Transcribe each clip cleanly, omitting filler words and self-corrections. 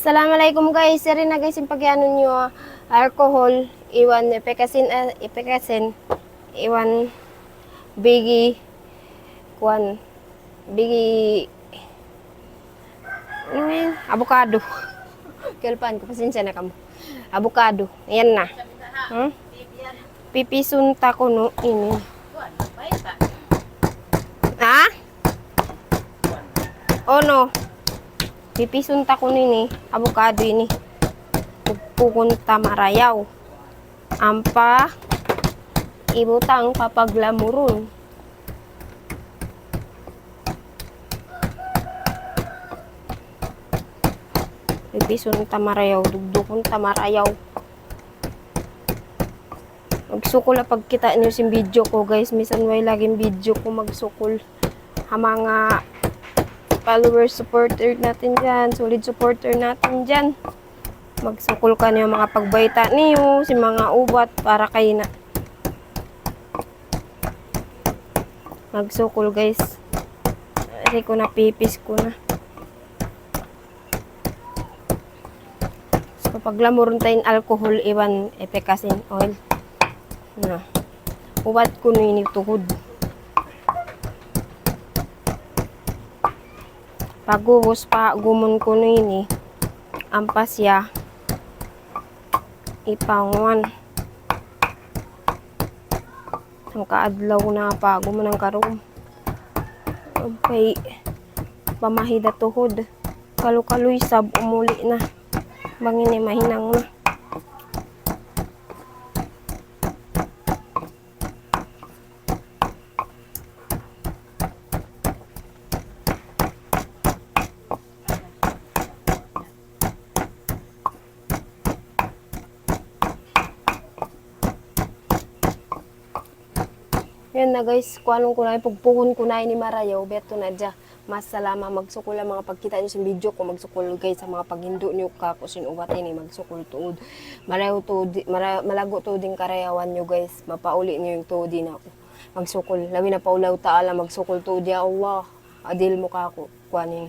Assalamualaikum guys. Sari na guys yung pag-ano nyo alcohol, iwan epekasin, iwan bigi kuan bigi ano yun? Avocado. Kelpan ko pasensya na kamo. Avocado. Ayan na. Pipisunta ko no ini. Ha? Oh no. Pipisunta ko nini, avocado ini. Pupunta marayaw. Ampa ibutang papaglamurun. Pipisunta marayaw, dugdukon tamarayaw. Magsukol na pagkita niyo sim video ko guys. Misan way laging video ko magsukol. Ha mga followers, supporter natin dyan, solid supporter natin dyan. Magsukol ka niyo mga pagbayta niyo, si mga ubat para kayo na. Magsukol guys. Kasi ko na pipis ko na. So paglamurun tayong alcohol, iwan epekasin oil. Na. Ubat ko na ini tuhod. Pagubos pa gumon ko na ini ampasya ipanguan ang kaadlaw na pa gumon ang karom okay pamahida tuhod kalukaloy sab umuli na bangin mahinang na. Yan na guys, kuanong ko na, pugpuhon ko na ni Marayaw, beto na dya. Mas salama, magsukol ang mga pagkita nyo sa video ko, magsukol guys sa mga paghindo nyo ka, kung sinubat ini, magsukol tuod. Malago tuod din karayawan nyo guys, mapauli nyo yung tuod din ako. Magsukol, labi na paulaw taala, magsukol tuod ya Allah, adil mo ka ako, kuanin.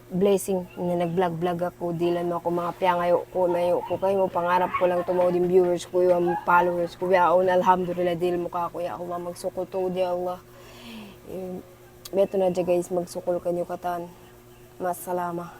Blessing na nag-vlog ako, dilan mo ako mga piyangayo ko, mayo ko kayo mo, pangarap ko lang tumaw din viewers ko, yung followers ko, yaon, alhamdulillah, dil mo ka ako, ya Allah, magsukol to, di Allah. Beto na dyan guys, magsukol kanyo katan, mas salama.